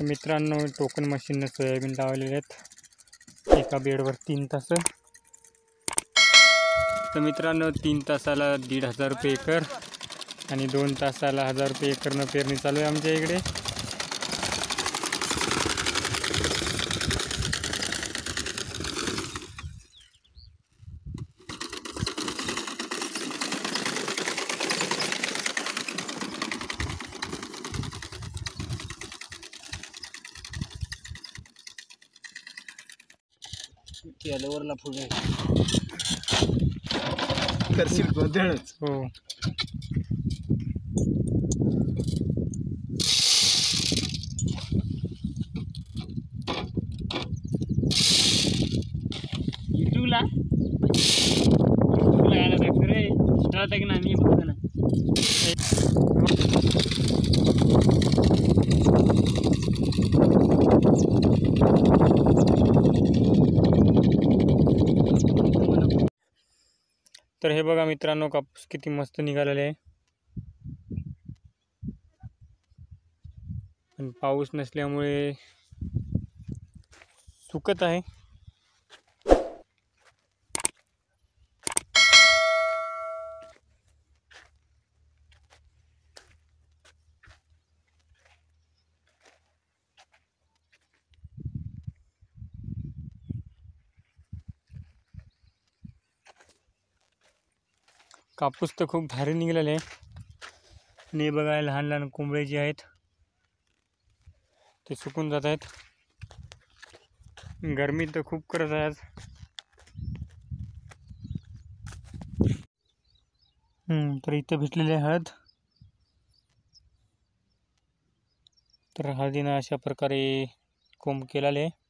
तर मित्रांनो, token मशीननं soybean लावलेले आहेत एका बेडवर 3 तास. तर मित्रांनो, 3 तासाला 1,500 रुपये एकर आणि 2 तासाला 1000 रुपये एकरनं पेरणी चालू आहे आमच्या इकडे. वरला फुल करशील गोंधळच. हो, युट्यूबला यायला लागतं रे. स्टार्ट की नाही बघतो ना. तर हे बघा मित्रांनो, कापूस किती मस्त निघालेले आहे. पण पाऊस नसल्यामुळे सुकत आहे. कापूस तर खूप भारी निघालेले आहे. आणि बघा, लहान लहान कोंबडे जे आहेत ते सुकून जात आहेत. गरमी तर खूप करत आहे आज. तर इथं भेटलेली आहे हळद. तर हळदीनं अशा प्रकारे कोंब केलेले आहे.